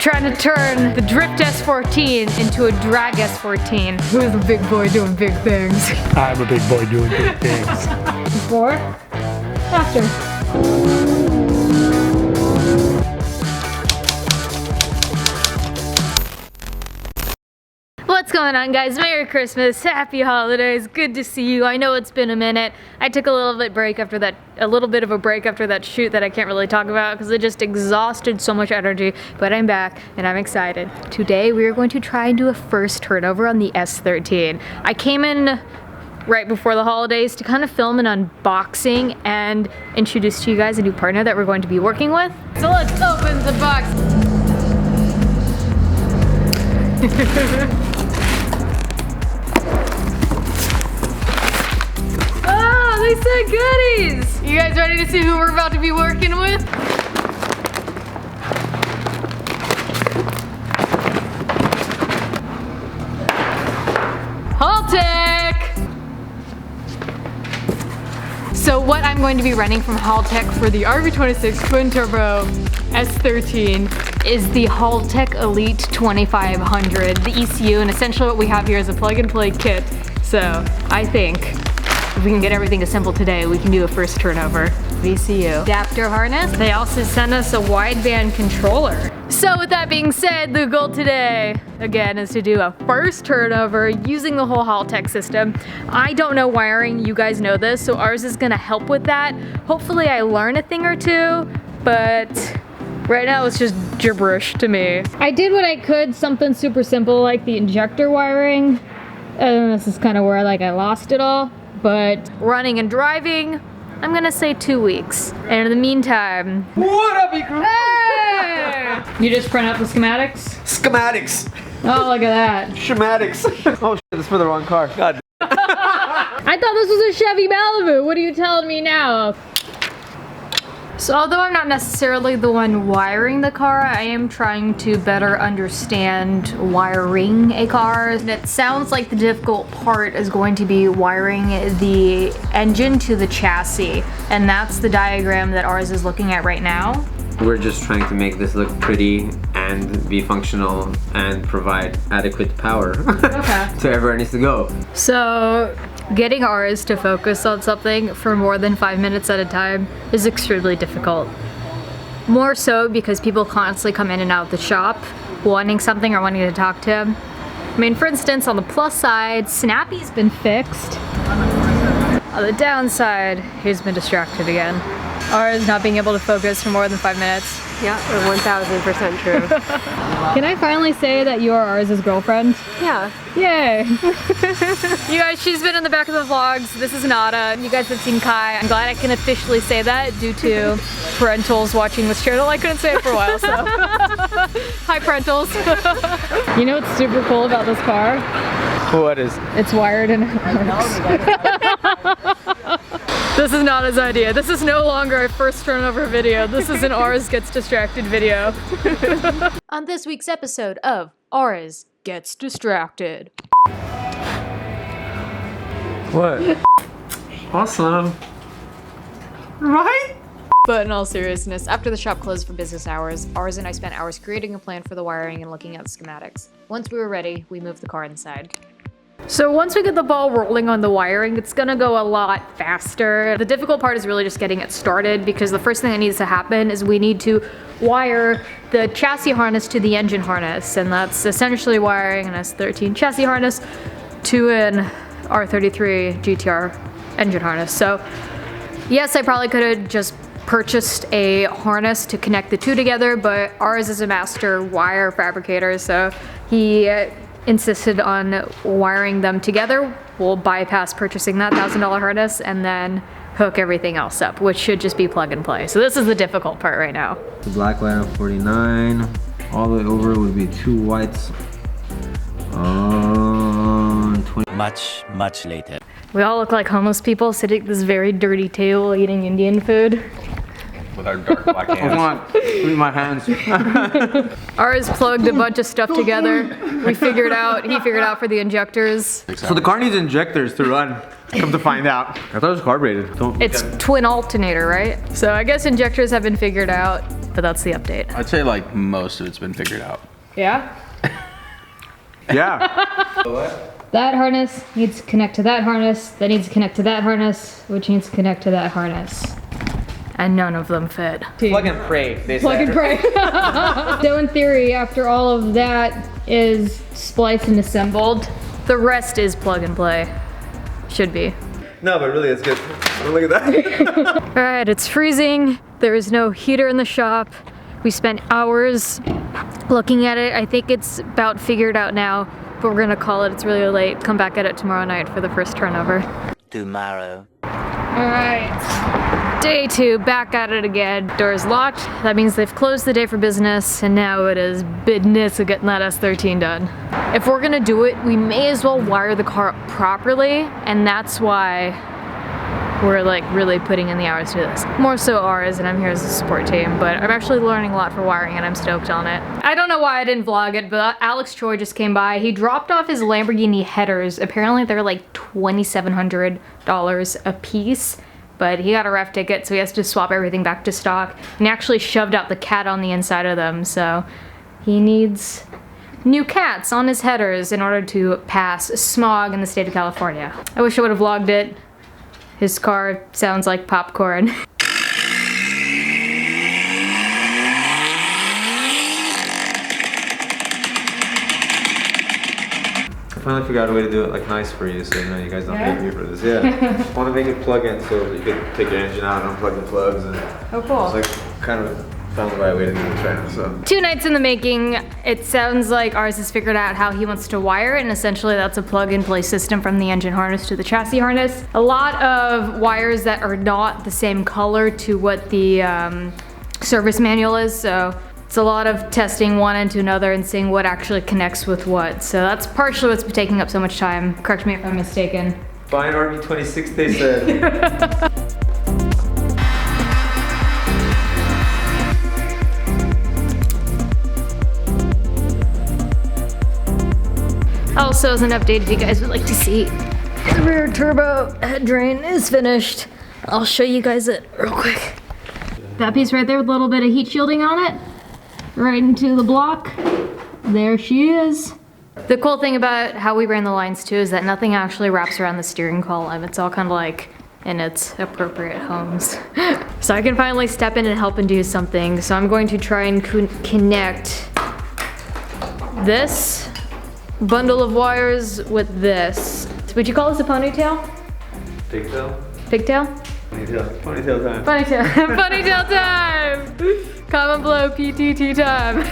Trying to turn the Drift S14 into a Drag S14. Who's the big boy doing big things? I'm a big boy doing big things. Before? After. What's going on, guys? Merry Christmas, happy holidays, good to see you. I know it's been a minute. I took a little bit of a break after that shoot that I can't really talk about because it just exhausted so much energy, but I'm back and I'm excited. Today we are going to try and do a first turnover on the S13. I came in right before the holidays to kind of film an unboxing and introduce to you guys a new partner that we're going to be working with. So let's open the box. They said goodies! You guys ready to see who we're about to be working with? Haltech! So what I'm going to be running from Haltech for the Rb26 twin turbo S13 is the Haltech Elite 2500, the ECU, and essentially what we have here is a plug and play kit. So I think if we can get everything assembled today, we can do a first turnover. VCU. Adapter harness. They also sent us a wideband controller. So with that being said, the goal today, again, is to do a first turnover using the whole Haltech system. I don't know wiring, you guys know this, so ours is gonna help with that. Hopefully I learn a thing or two, but right now it's just gibberish to me. I did what I could, something super simple like the injector wiring. And this is kind of where I lost it all. But running and driving, I'm gonna say 2 weeks. And in the meantime... What up, Ecrew? Hey! You just print out the schematics? Schematics. Oh, look at that. Schematics. Oh shit, that's for the wrong car. God. I thought this was a Chevy Malibu. What are you telling me now? So although I'm not necessarily the one wiring the car, I am trying to better understand wiring a car. And it sounds like the difficult part is going to be wiring the engine to the chassis. And that's the diagram that ours is looking at right now. We're just trying to make this look pretty and be functional and provide adequate power to everywhere it needs to go. So getting ours to focus on something for more than 5 minutes at a time is extremely difficult. More so because people constantly come in and out of the shop wanting something or wanting to talk to him. I mean, for instance, on the plus side, Snappy's been fixed. On the downside, he's been distracted again. Ours not being able to focus for more than 5 minutes. Yeah, 1000% true. Can I finally say that you are ours' girlfriend? Yeah. Yay! You guys, she's been in the back of the vlogs. This is Nada. You guys have seen Kai. I'm glad I can officially say that due to parentals watching this channel. I couldn't say it for a while, so. Hi, parentals. You know what's super cool about this car? What is? It's wired and it works. This is not his idea. This is no longer a first turnover video. This is an ours gets distracted video. On this week's episode of Ours Gets Distracted. What? Awesome. Right? But in all seriousness, after the shop closed for business hours, ours and I spent hours creating a plan for the wiring and looking at the schematics. Once we were ready, we moved the car inside. So once we get the ball rolling on the wiring, it's gonna go a lot faster. The difficult part is really just getting it started because the first thing that needs to happen is we need to wire the chassis harness to the engine harness, and that's essentially wiring an S13 chassis harness to an R33 GTR engine harness. So yes, I probably could have just purchased a harness to connect the two together, but ours is a master wire fabricator, so he insisted on wiring them together. We'll bypass purchasing that $1,000 harness and then hook everything else up, which should just be plug and play. So this is the difficult part right now. The black light on 49, all the way over would be 2 whites on 20. Much later. We all look like homeless people sitting at this very dirty table eating Indian food. With our dark black hands. Come on, with my hands. Ours plugged a bunch of stuff together. He figured out for the injectors. So the car needs injectors to run. Come to find out. I thought it was carbureted. It's twin alternator, right? So I guess injectors have been figured out. but that's the update. I'd say like most of it's been figured out. Yeah? Yeah. That harness needs to connect to that harness, that needs to connect to that harness, which needs to connect to that harness. And none of them fit. Plug and pray, they Plug said. and pray. So in theory, after all of that is spliced and assembled, the rest is plug and play. Should be. No, but really, it's good. Look at that. All right, it's freezing. There is no heater in the shop. We spent hours looking at it. I think it's about figured out now, but we're gonna call it. It's really late. Come back at it tomorrow night for the first turnover. Tomorrow. All right, day 2, back at it again. Door's locked. That means they've closed the day for business, and now it is business of getting that S13 done. If we're gonna do it, we may as well wire the car up properly, and that's why we're like really putting in the hours to do this. More so ours, and I'm here as a support team, but I'm actually learning a lot for wiring and I'm stoked on it. I don't know why I didn't vlog it, but Alex Troy just came by. He dropped off his Lamborghini Headers. Apparently they're like $2,700 a piece, but he got a ref ticket, so he has to swap everything back to stock. And he actually shoved out the cat on the inside of them, so he needs new cats on his headers in order to pass smog in the state of California. I wish I would have vlogged it. His car sounds like popcorn. I finally figured out a way to do it like nice for you, so you know you guys don't hate me for this. Yeah. I want to make it plug-in so that you could take your engine out and unplug the plugs. And Oh, cool. it's like kind of found the right way to do this right now. So 2 nights in the making. It sounds like ours has figured out how he wants to wire it, and essentially that's a plug-and-play system from the engine harness to the chassis harness. A lot of wires that are not the same color to what the service manual is, so it's a lot of testing one into another and seeing what actually connects with what. So that's partially what's been taking up so much time. Correct me if I'm mistaken. buy an Rb26, they said. Also, as an update, if you guys would like to see, the rear turbo head drain is finished. I'll show you guys it real quick. That piece right there with a little bit of heat shielding on it, right into the block. There she is. The cool thing about how we ran the lines too is that nothing actually wraps around the steering column. It's all kind of like in its appropriate homes. So I can finally step in and help and do something. So I'm going to try and connect this bundle of wires with this. Would you call this a ponytail? Pigtail? Pigtail? Ponytail. Ponytail time. Ponytail. Ponytail time! Comment below PTT time.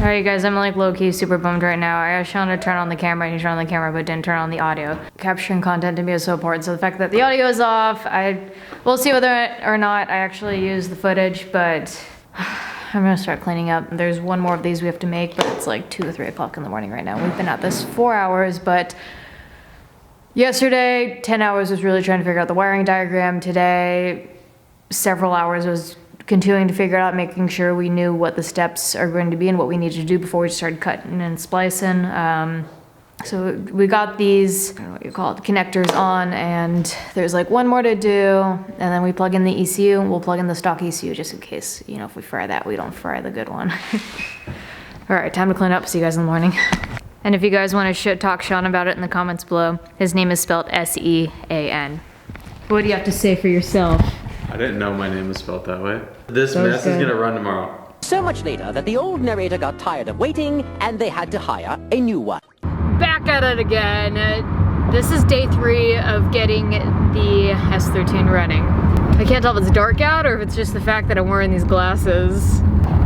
Alright guys, I'm like low-key super bummed right now. I asked Sean to turn on the camera and he turned on the camera but didn't turn on the audio. Capturing content to me is so important, so the fact that the audio is off, we'll see whether or not I actually use the footage, but I'm gonna start cleaning up. There's one more of these we have to make, but it's like 2 or 3 o'clock in the morning right now. We've been at this 4 hours, but yesterday, 10 hours was really trying to figure out the wiring diagram. Today, several hours was continuing to figure out, making sure we knew what the steps are going to be and what we need to do before we started cutting and splicing. So we got these, I don't know what you call it, connectors on, and there's like one more to do, and then we plug in the ECU, and we'll plug in the stock ECU just in case, you know, if we fry that, we don't fry the good one. All right, time to clean up. See you guys in the morning. And if you guys want to shit talk Sean about it in the comments below, his name is spelled S-E-A-N. What do you have to say for yourself? I didn't know my name was spelled that way. This mess is gonna run tomorrow. So much later that the old narrator got tired of waiting and they had to hire a new one. Back at it again. This is day 3 of getting the S13 running. I can't tell if it's dark out or if it's just the fact that I'm wearing these glasses.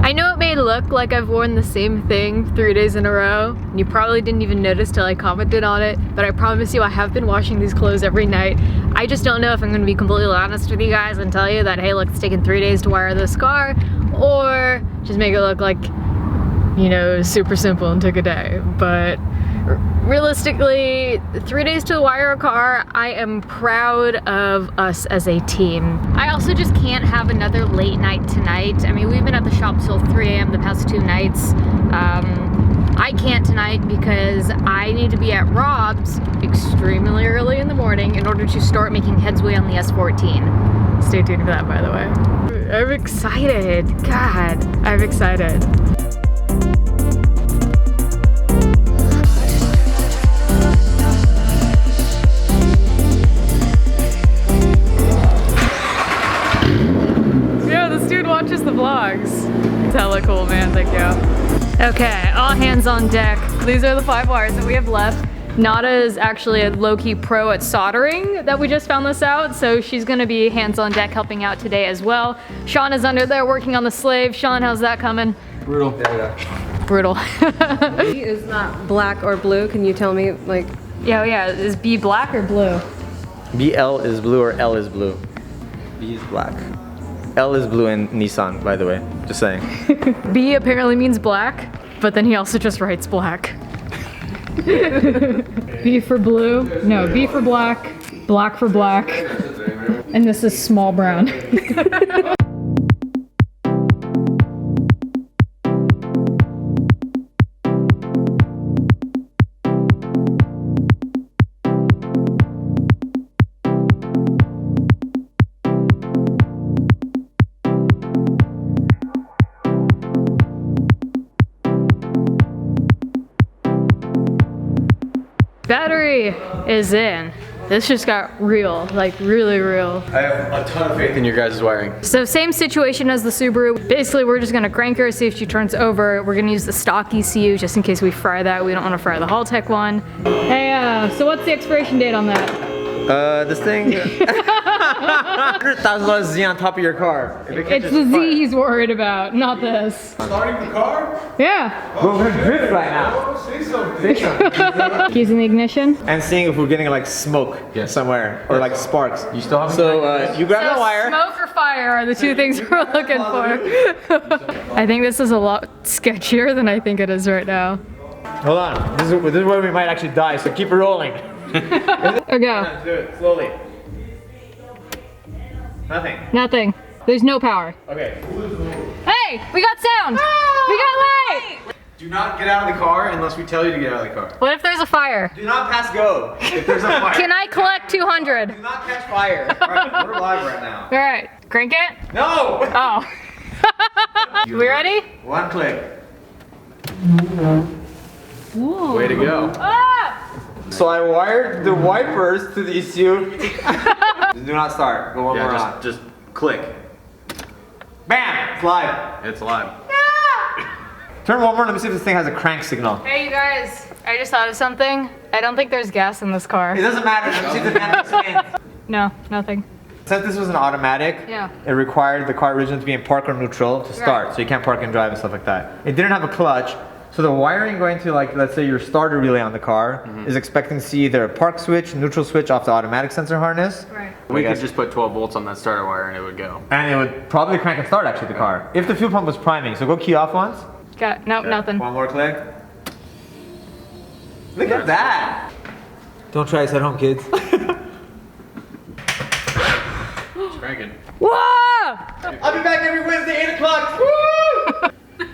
I know it may look like I've worn the same thing 3 days in a row, and you probably didn't even notice till I commented on it, but I promise you I have been washing these clothes every night. I just don't know if I'm gonna be completely honest with you guys and tell you that, hey look, it's taken 3 days to wire this car, or just make it look like, you know, super simple and took a day. But realistically, 3 days to wire a car. I am proud of us as a team. I also just can't have another late night tonight. I mean, we've been at the shop till 3 a.m. the past 2 nights. I can't tonight because I need to be at Rob's extremely early in the morning in order to start making headway on the S14. Stay tuned for that, by the way. I'm excited. God, I'm excited. Watches the vlogs. It's hella cool, man. Thank you. Okay, all hands on deck. These are the 5 wires that we have left. Nada is actually a low-key pro at soldering that we just found this out, so she's gonna be hands on deck helping out today as well. Sean is under there working on the slave. Sean, how's that coming? Brutal. Brutal. B is not black or blue. Can you tell me, like? Yeah, is B black or blue? BL is blue or L is blue? B is black. L is blue in Nissan, by the way. Just saying. B apparently means black, but then he also just writes black. B for blue. No, B for black. Black for black. And this is small brown. Battery is in. This just got real, like really real. I have a ton of faith in your guys' wiring. So same situation as the Subaru. Basically, we're just gonna crank her, see if she turns over. We're gonna use the stock ECU just in case we fry that. We don't wanna fry the Haltech one. Hey, so what's the expiration date on that? This thing, $100,000 Z on top of your car. It's the Z he's worried about, not this. Starting the car? Yeah. We're gonna drift right now. Say something. Keys in the ignition. And seeing if we're getting like smoke somewhere or like sparks. You still have you grab the wire. Smoke or fire are the two things we're looking for. I think this is a lot sketchier than I think it is right now. Hold on. This is where we might actually die. So keep it rolling. Or go. Do it slowly. Nothing. Nothing. There's no power. Okay. Hey, we got sound. We got light. Do not get out of the car unless we tell you to get out of the car. What if there's a fire? Do not pass go. If there's a fire. Can I collect 200? Do not catch fire. Alright, we're live right now. All right, crank it. No. Oh. We ready? One click. Ooh. Way to go. Ah! So I wired the wipers to the ECU. Do not start. Go one more on. Just click. Bam! It's live. It's live. Turn one more. Let me see if this thing has a crank signal. Hey, you guys. I just thought of something. I don't think there's gas in this car. It doesn't matter. Let me see if the damn thing spins. No, nothing. Since this was an automatic, it required the car originally to be in park or neutral to start. Right. So you can't park and drive and stuff like that. It didn't have a clutch. So the wiring going to, like, let's say your starter relay on the car is expecting to see either a park switch, neutral switch off the automatic sensor harness. Right. We could just put 12 volts on that starter wire and it would go. And it would probably crank and start actually the car. If the fuel pump was priming. So go key off once. Got nope, nothing. One more click. Look at that. Don't try this at home, kids. It's cranking. Whoa! I'll be back every Wednesday, 8 o'clock. Woo!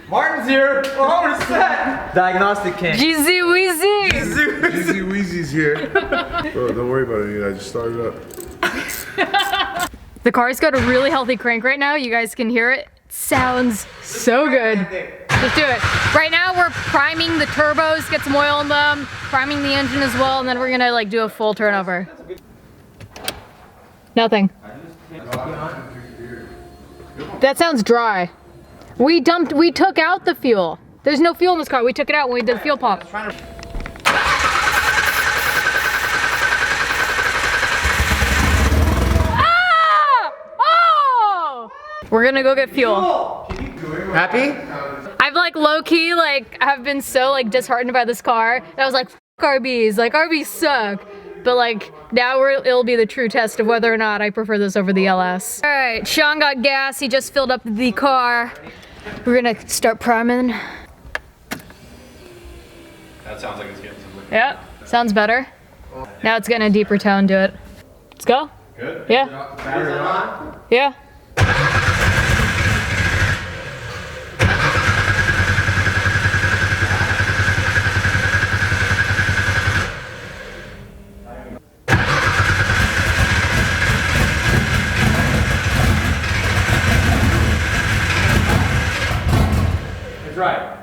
Martin's here. Oh, we're set. Diagnostic king. Jeezy Weezy. Easy Weezy's here. Bro, don't worry about it. I just started up. The car's got a really healthy crank right now. You guys can hear it. Sounds so good. Let's do it. Right now we're priming the turbos, get some oil in them, priming the engine as well, and then we're gonna like do a full turnover. Nothing. That sounds dry. We took out the fuel. There's no fuel in this car. We took it out when we did the fuel pump. Ah! Oh! We're gonna go get fuel. Happy? I've like low-key, like, I've been so like disheartened by this car. And I was like, F RBs, like RBs suck. But like, now it'll be the true test of whether or not I prefer this over the LS. All right, Sean got gas. He just filled up the car. We're gonna start priming. That sounds like it's getting some liquid. Yep, sounds better. Now it's getting a deeper tone to it. Let's go. Good? Yeah. Battery on? Yeah. It's right.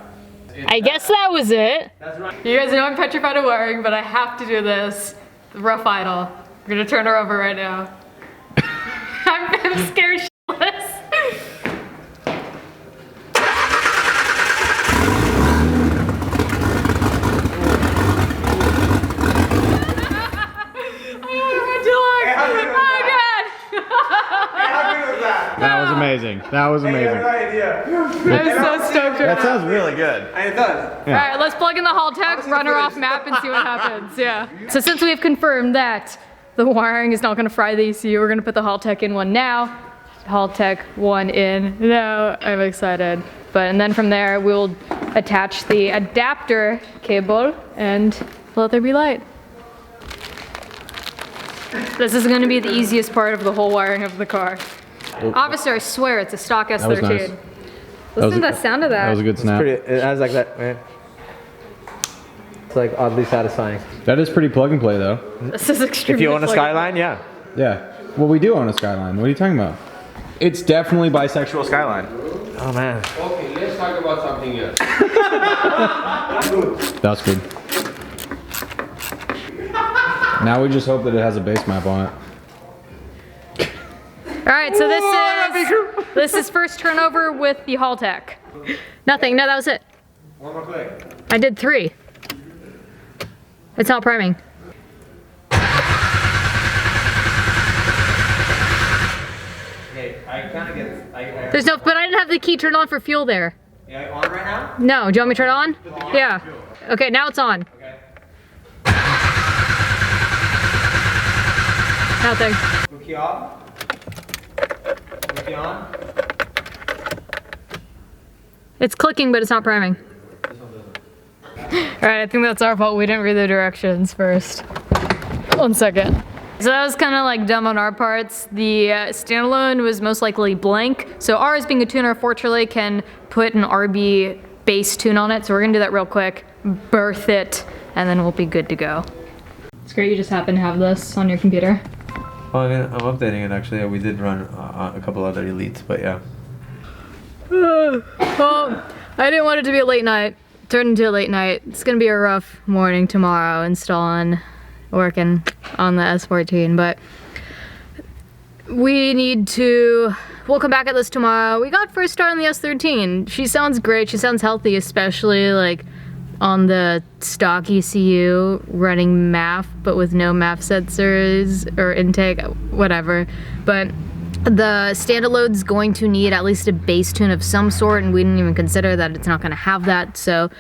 I guess that was it. That's right. You guys know I'm petrified of wiring, but I have to do this. The rough idle. We're gonna turn her over right now. I'm scared shitless. That was amazing. That was amazing. I'm so stoked right That now. sounds really good. And it does. Alright, let's plug in the hall tech, run her off map, and see what happens. Yeah. So since we've confirmed that the wiring is not going to fry the ECU, we're going to put the hall tech in one now. Hall tech one in. Now I'm excited. And then from there we'll attach the adapter cable and let there be light. This is going to be the easiest part of the whole wiring of the car. Officer, I swear it's a stock S13. was nice. Listen to the sound of that. That was a good snap. It has like that, man. It's like oddly satisfying. That is pretty plug and play though. This is extremely If you own a plug- Skyline, yeah. Yeah. Well, we do own a Skyline. What are you talking about? It's definitely bisexual Skyline. Oh man. Okay, let's talk about something else. That's good. Now we just hope that it has a base map on it. Alright, so this is first turnover with the hall tech. Nothing, no, that was it. One more click. I did 3. It's not priming. Okay, I kind of get. There's no, but I didn't have the key turned on for fuel there. Yeah, on right now? No, do you want me to turn it on? Yeah. Okay, now it's on. Okay. Nothing. Key off. Key on. It's clicking, but it's not priming. Alright, I think that's our fault. We didn't read the directions first. 1 second. So that was kind of like dumb on our parts. The standalone was most likely blank. So ours, being a tuner, fortunately can put an RB base tune on it. So we're gonna do that real quick, birth it, and then we'll be good to go. It's great you just happen to have this on your computer. Well, I'm updating it actually. We did run a couple other elites, but yeah. Well, I didn't want it to be a late night. Turned into a late night. It's gonna be a rough morning tomorrow installing, working on the S14, but we'll come back at this tomorrow. We got first start on the S13. She sounds great. She sounds healthy, especially like on the stock ECU running MAF, but with no MAF sensors or intake, whatever. But the standalone's going to need at least a base tune of some sort, and we didn't even consider that it's not gonna have that. So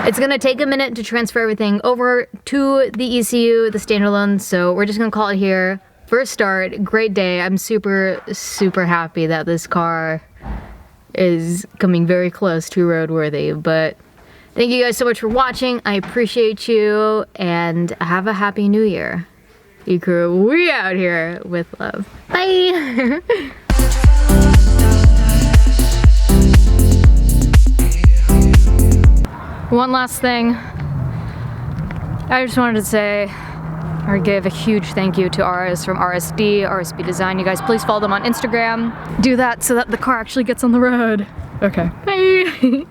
it's gonna take a minute to transfer everything over to the ECU, the standalone. So we're just gonna call it here. First start, great day. I'm super, super happy that this car is coming very close to roadworthy, but thank you guys so much for watching. I appreciate you, and have a happy new year. Ecrew, we out here with love. Bye! One last thing. I just wanted to say, or give a huge thank you to RS from RSD, RSB Design. You guys, please follow them on Instagram. Do that so that the car actually gets on the road. Okay. Bye!